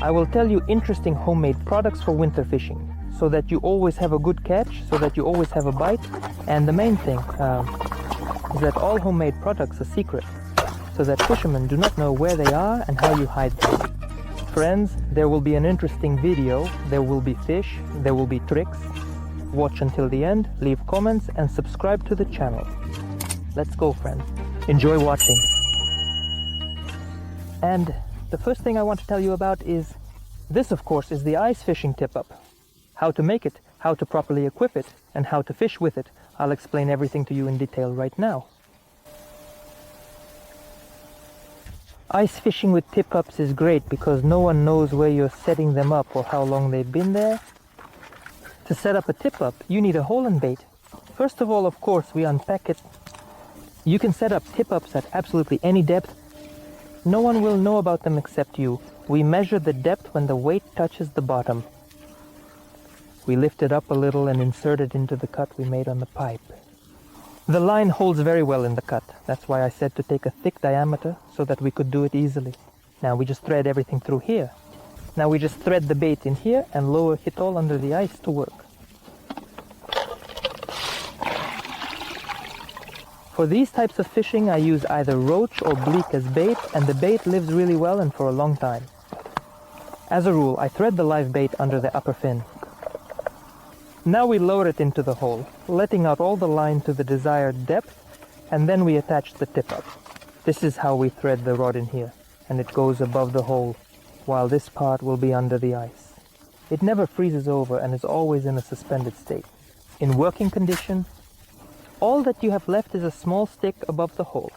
I will tell you interesting homemade products for winter fishing, so that you always have a good catch, so that you always have a bite. And the main thing is that all homemade products are secret, so that fishermen do not know where they are and how you hide them. Friends, there will be an interesting video, there will be fish, there will be tricks. Watch until the end, leave comments and subscribe to the channel. Let's go, friends. Enjoy watching. And the first thing I want to tell you about is this, of course, is the ice fishing tip-up. How to make it, how to properly equip it, and how to fish with it. I'll explain everything to you in detail right now. Ice fishing with tip-ups is great because no one knows where you're setting them up or how long they've been there. To set up a tip-up, you need a hole and bait. First of all, of course, we unpack it. You can set up tip-ups at absolutely any depth. No one will know about them except you. We measure the depth when the weight touches the bottom. We lift it up a little and insert it into the cut we made on the pipe. The line holds very well in the cut. That's why I said to take a thick diameter so that we could do it easily. Now we just thread everything through here. Now we just thread the bait in here and lower it all under the ice to work. For these types of fishing, I use either roach or bleak as bait, and the bait lives really well and for a long time. As a rule, I thread the live bait under the upper fin. Now we lower it into the hole, letting out all the line to the desired depth, and then we attach the tip up. This is how we thread the rod in here, and it goes above the hole, while this part will be under the ice. It never freezes over and is always in a suspended state. In working condition, all that you have left is a small stick above the hole.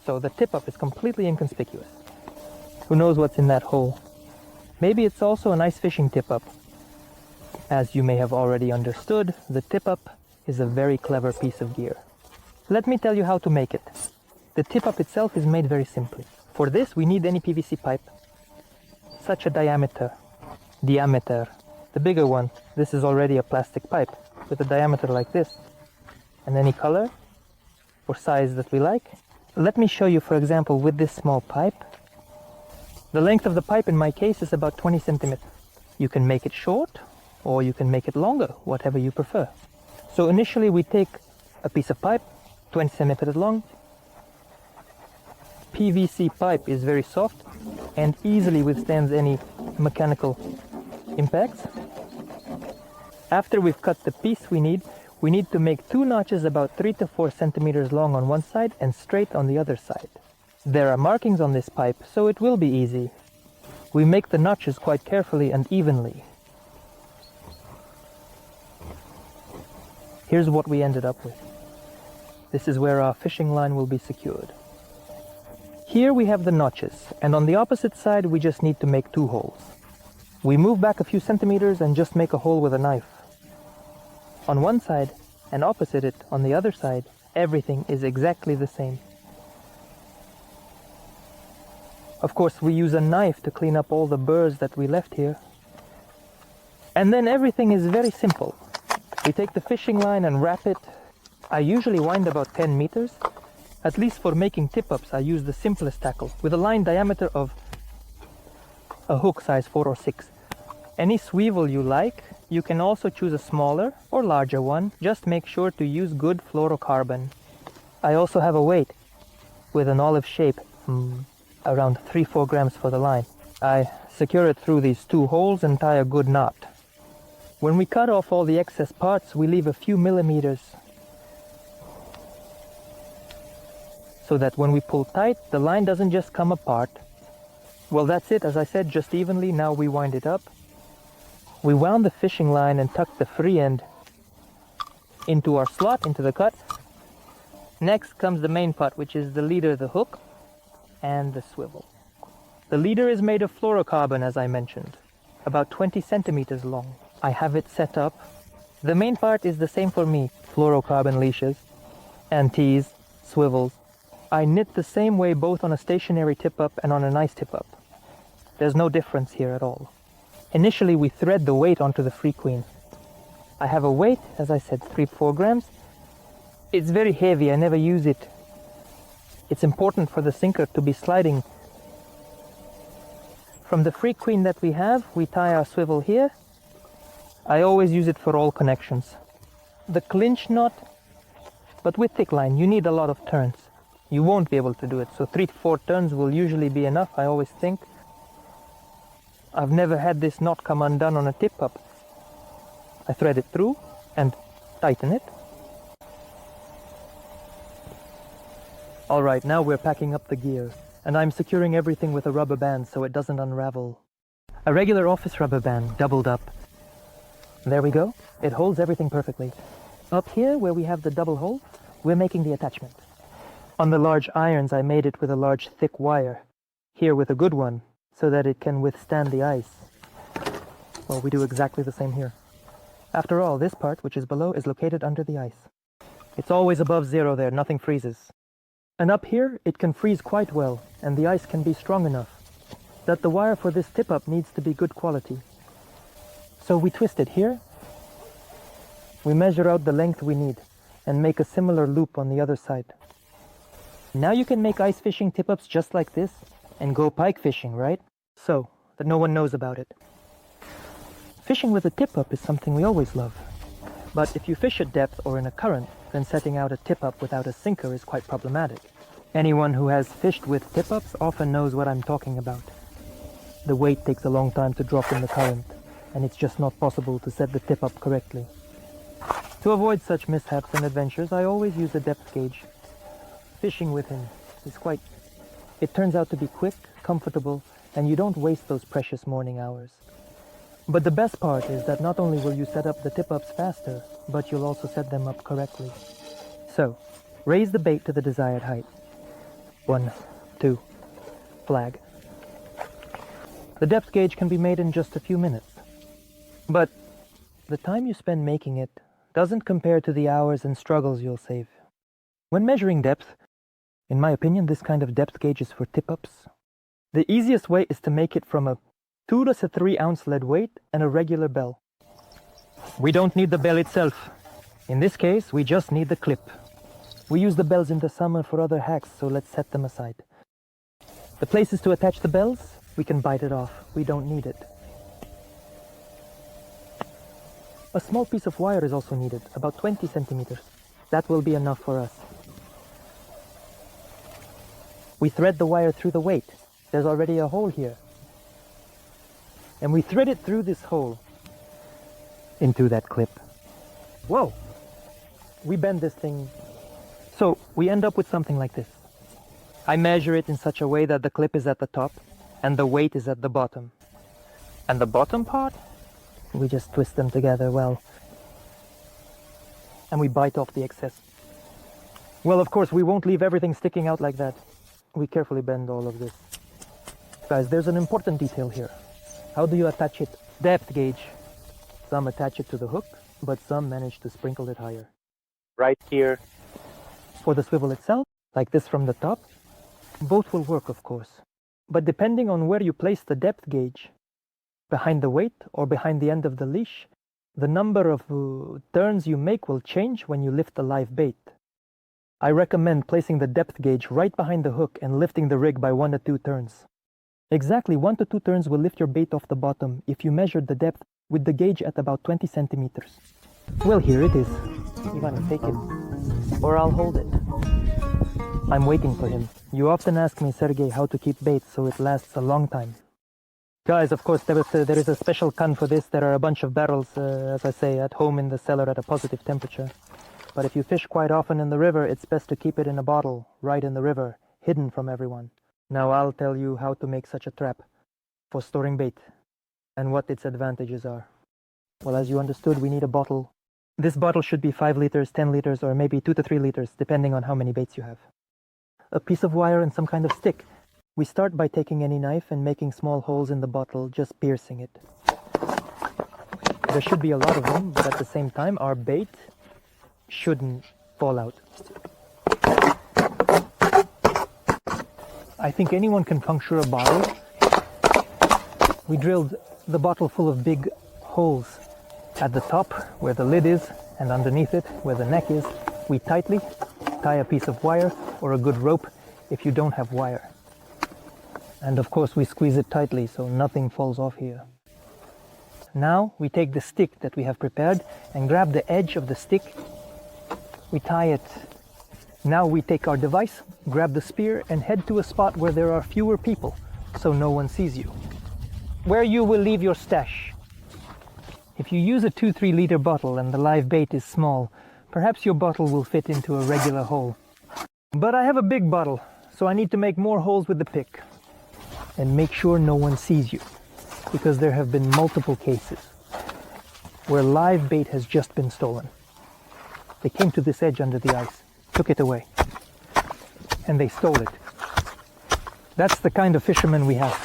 So the tip-up is completely inconspicuous. Who knows what's in that hole? Maybe it's also an ice fishing tip-up. As you may have already understood, the tip-up is a very clever piece of gear. Let me tell you how to make it. The tip-up itself is made very simply. For this, we need any PVC pipe. Such a diameter. The bigger one. This is already a plastic pipe with a diameter like this. And any color or size that we like. Let me show you, for example, with this small pipe. The length of the pipe in my case is about 20 centimeters. You can make it short or you can make it longer, whatever you prefer. So initially we take a piece of pipe, 20 centimeters long. PVC pipe is very soft and easily withstands any mechanical impacts. After we've cut the piece we need to make two notches about 3 to 4 centimeters long on one side and straight on the other side. There are markings on this pipe, so it will be easy. We make the notches quite carefully and evenly. Here's what we ended up with. This is where our fishing line will be secured. Here we have the notches, and on the opposite side we just need to make two holes. We move back a few centimeters and just make a hole with a knife. On one side, and opposite it on the other side, everything is exactly the same. Of course, we use a knife to clean up all the burrs that we left here. And then everything is very simple. We take the fishing line and wrap it. I usually wind about 10 meters. At least for making tip-ups, I use the simplest tackle with a line diameter of a hook size 4 or 6. Any swivel you like. You can also choose a smaller or larger one. Just make sure to use good fluorocarbon. I also have a weight with an olive shape, around 3-4 grams for the line. I secure it through these two holes and tie a good knot. When we cut off all the excess parts, we leave a few millimeters so that when we pull tight, the line doesn't just come apart. Well, that's it, as I said, just evenly. Now we wind it up. We wound the fishing line and tucked the free end into our slot, into the cut. Next comes the main part, which is the leader, the hook, and the swivel. The leader is made of fluorocarbon, as I mentioned, about 20 centimeters long. I have it set up. The main part is the same for me, fluorocarbon leashes and tees, swivels. I knit the same way both on a stationary tip-up and on a nice tip-up. There's no difference here at all. Initially, we thread the weight onto the free queen. I have a weight, as I said, 3-4 grams. It's very heavy, I never use it. It's important for the sinker to be sliding From the free queen that we have, we tie our swivel here. I always use it for all connections. The clinch knot, but with thick line, you need a lot of turns. You won't be able to do it, so 3 to 4 turns will usually be enough, I always think. I've never had this knot come undone on a tip-up. I thread it through and tighten it. Alright, now we're packing up the gear, and I'm securing everything with a rubber band so it doesn't unravel. A regular office rubber band, doubled up. There we go, it holds everything perfectly. Up here, where we have the double hole, we're making the attachment. On the large irons, I made it with a large thick wire. Here with a good one, so that it can withstand the ice. Well, we do exactly the same here. After all, this part, which is below, is located under the ice. It's always above zero there, nothing freezes. And up here, it can freeze quite well, and the ice can be strong enough that the wire for this tip-up needs to be good quality. So we twist it here. We measure out the length we need and make a similar loop on the other side. Now you can make ice fishing tip-ups just like this and go pike fishing, right? So that no one knows about it. Fishing with a tip-up is something we always love. But if you fish at depth or in a current, then setting out a tip-up without a sinker is quite problematic. Anyone who has fished with tip-ups often knows what I'm talking about. The weight takes a long time to drop in the current, and it's just not possible to set the tip-up correctly. To avoid such mishaps and adventures, I always use a depth gauge. Fishing with him is it turns out to be quick, comfortable, and you don't waste those precious morning hours. But the best part is that not only will you set up the tip-ups faster, but you'll also set them up correctly. So, raise the bait to the desired height. 1, 2, flag. The depth gauge can be made in just a few minutes. But the time you spend making it doesn't compare to the hours and struggles you'll save. When measuring depth, in my opinion, this kind of depth gauge is for tip-ups. The easiest way is to make it from a 2 to 3 ounce lead weight and a regular bell. We don't need the bell itself. In this case, we just need the clip. We use the bells in the summer for other hacks, so let's set them aside. The places to attach the bells, we can bite it off. We don't need it. A small piece of wire is also needed, about 20 centimeters. That will be enough for us. We thread the wire through the weight. There's already a hole here. And we thread it through this hole into that clip. Whoa! We bend this thing. So we end up with something like this. I measure it in such a way that the clip is at the top and the weight is at the bottom. And the bottom part, we just twist them together well. And we bite off the excess. Well, of course, we won't leave everything sticking out like that. We carefully bend all of this. Guys, there's an important detail here. How do you attach it? Depth gauge. Some attach it to the hook, but some manage to sprinkle it higher. Right here. For the swivel itself, like this from the top, both will work, of course. But depending on where you place the depth gauge, behind the weight or behind the end of the leash, the number of turns you make will change when you lift the live bait. I recommend placing the depth gauge right behind the hook and lifting the rig by 1 to 2 turns. Exactly 1 to 2 turns will lift your bait off the bottom if you measured the depth with the gauge at about 20 centimeters. Well, here it is. You gotta take it, or I'll hold it. I'm waiting for him. You often ask me, Sergey, how to keep bait so it lasts a long time. Guys, of course, there is a special can for this. There are a bunch of barrels, as I say, at home in the cellar at a positive temperature. But if you fish quite often in the river, it's best to keep it in a bottle, right in the river, hidden from everyone. Now I'll tell you how to make such a trap for storing bait and what its advantages are. Well, as you understood, we need a bottle. This bottle should be 5 liters, 10 liters, or maybe 2 to 3 liters, depending on how many baits you have. A piece of wire and some kind of stick. We start by taking any knife and making small holes in the bottle, just piercing it. There should be a lot of them, but at the same time, our bait shouldn't fall out. I think anyone can puncture a bottle. We drilled the bottle full of big holes. At the top, where the lid is, and underneath it, where the neck is, we tightly tie a piece of wire or a good rope if you don't have wire. And of course we squeeze it tightly so nothing falls off here. Now we take the stick that we have prepared and grab the edge of the stick. We tie it. Now we take our device, grab the spear and head to a spot where there are fewer people so no one sees you. Where you will leave your stash. If you use a 2-3 liter bottle and the live bait is small, perhaps your bottle will fit into a regular hole. But I have a big bottle, so I need to make more holes with the pick. And make sure no one sees you, because there have been multiple cases where live bait has just been stolen. They came to this edge under the ice, took it away, and they stole it. That's the kind of fishermen we have.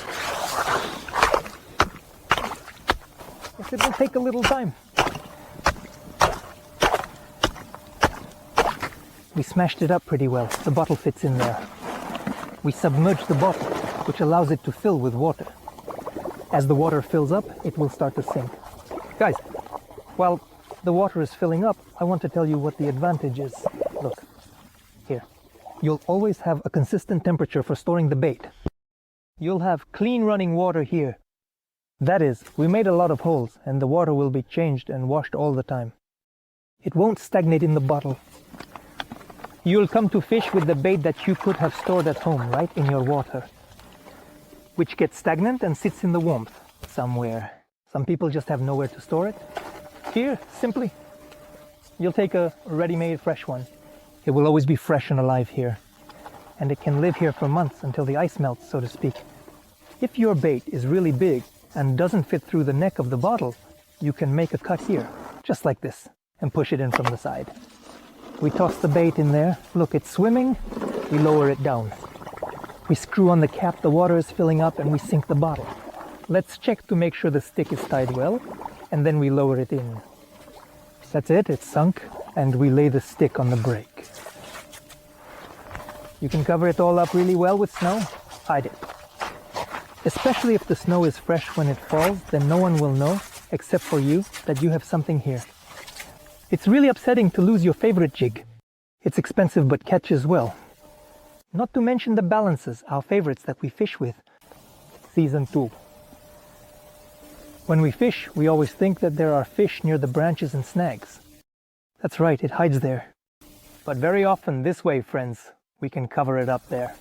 Yes, it will take a little time. We smashed it up pretty well. The bottle fits in there. We submerged the bottle, which allows it to fill with water. As the water fills up, it will start to sink. Guys, while the water is filling up, I want to tell you what the advantage is. Look, here. You'll always have a consistent temperature for storing the bait. You'll have clean running water here. That is, we made a lot of holes, and the water will be changed and washed all the time. It won't stagnate in the bottle. You'll come to fish with the bait that you could have stored at home, right in your water, which gets stagnant and sits in the warmth somewhere. Some people just have nowhere to store it. Here, simply, you'll take a ready-made fresh one. It will always be fresh and alive here, and it can live here for months until the ice melts, so to speak. If your bait is really big and doesn't fit through the neck of the bottle, you can make a cut here, just like this, and push it in from the side. We toss the bait in there. Look, it's swimming. We lower it down. We screw on the cap, the water is filling up, and we sink the bottle. Let's check to make sure the stick is tied well, and then we lower it in. That's it, it's sunk, and we lay the stick on the brake. You can cover it all up really well with snow. Hide it. Especially if the snow is fresh when it falls, then no one will know, except for you, that you have something here. It's really upsetting to lose your favorite jig. It's expensive but catches well. Not to mention the balances, our favorites that we fish with. Season 2. When we fish, we always think that there are fish near the branches and snags. That's right, it hides there. But very often this way, friends, we can cover it up there.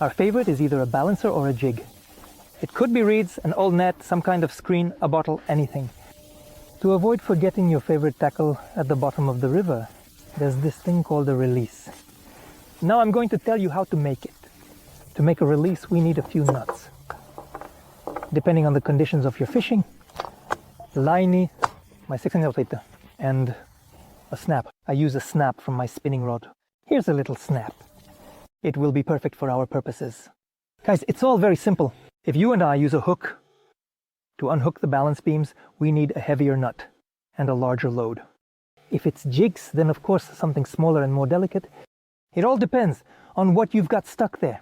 Our favorite is either a balancer or a jig. It could be reeds, an old net, some kind of screen, a bottle, anything. To avoid forgetting your favorite tackle at the bottom of the river, there's this thing called a release. Now I'm going to tell you how to make it. To make a release, we need a few nuts. Depending on the conditions of your fishing, line, my 6-meter, and a snap. I use a snap from my spinning rod. Here's a little snap. It will be perfect for our purposes. Guys, it's all very simple. If you and I use a hook to unhook the balance beams, we need a heavier nut and a larger load. If it's jigs, then of course something smaller and more delicate. It all depends on what you've got stuck there.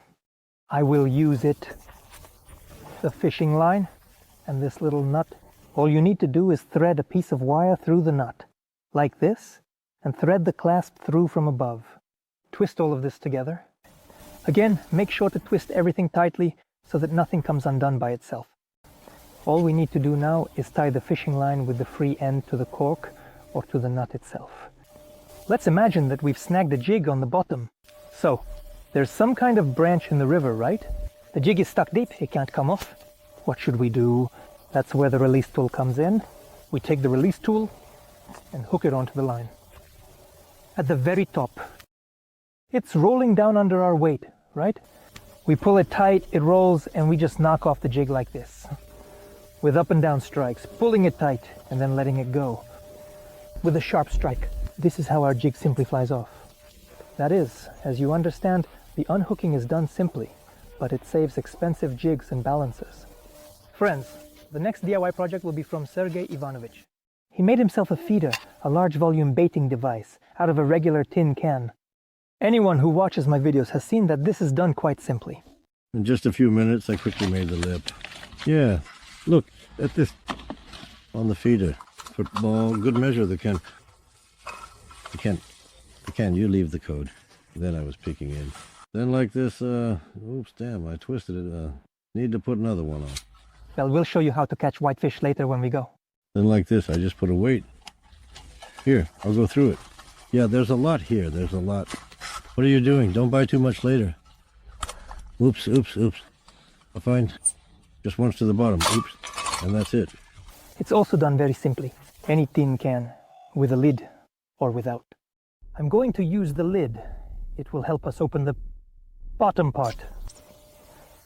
I will use it. The fishing line and this little nut. All you need to do is thread a piece of wire through the nut, like this, and thread the clasp through from above. Twist all of this together. Again, make sure to twist everything tightly so that nothing comes undone by itself. All we need to do now is tie the fishing line with the free end to the cork or to the nut itself. Let's imagine that we've snagged a jig on the bottom. So, there's some kind of branch in the river, right? The jig is stuck deep, it can't come off. What should we do? That's where the release tool comes in. We take the release tool and hook it onto the line. At the very top. It's rolling down under our weight, right? We pull it tight, it rolls, and we just knock off the jig like this. With up and down strikes, pulling it tight and then letting it go. With a sharp strike. This is how our jig simply flies off. That is, as you understand, the unhooking is done simply, but it saves expensive jigs and balancers. Friends, the next DIY project will be from Sergey Ivanovich. He made himself a feeder, a large volume baiting device, out of a regular tin can. Anyone who watches my videos has seen that this is done quite simply. In just a few minutes, I quickly made the lip. Yeah, look at this on the feeder. Football, good measure, the can. You leave the code. Then I was peeking in. Then like this, oops, damn, I twisted it. Need to put another one on. Well, we'll show you how to catch whitefish later when we go. Then like this, I just put a weight. Here, I'll go through it. Yeah, there's a lot here. There's a lot. What are you doing? Don't buy too much later. Oops, oops, oops. I'll find just once to the bottom. Oops. And that's it. It's also done very simply. Any tin can, with a lid or without. I'm going to use the lid. It will help us open the bottom part.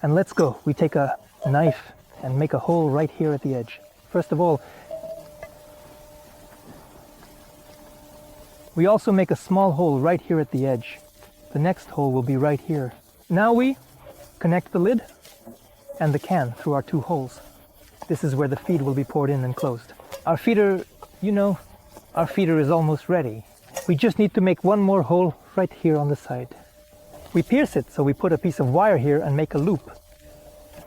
And let's go. We take a knife and make a hole right here at the edge. First of all, we also make a small hole right here at the edge. The next hole will be right here. Now we connect the lid and the can through our two holes. This is where the feed will be poured in and closed. Our feeder, our feeder is almost ready. We just need to make one more hole right here on the side. We pierce it, so we put a piece of wire here and make a loop.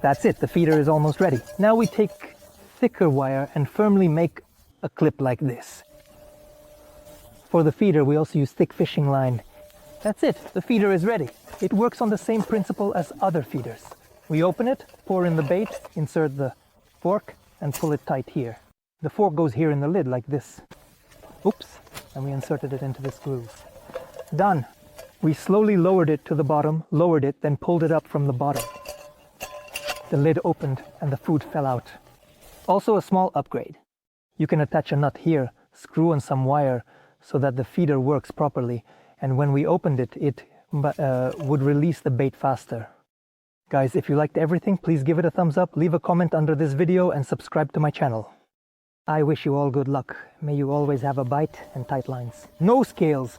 That's it, the feeder is almost ready. Now we take thicker wire and firmly make a clip like this. For the feeder, we also use thick fishing line. That's it, the feeder is ready. It works on the same principle as other feeders. We open it, pour in the bait, insert the fork, and pull it tight here. The fork goes here in the lid like this. Oops, and we inserted it into this groove. Done. We slowly lowered it to the bottom, lowered it, then pulled it up from the bottom. The lid opened and the food fell out. Also a small upgrade. You can attach a nut here, screw on some wire so that the feeder works properly, and when we opened it, it would release the bait faster. Guys, if you liked everything, please give it a thumbs up, leave a comment under this video, and subscribe to my channel. I wish you all good luck. May you always have a bite and tight lines. No scales.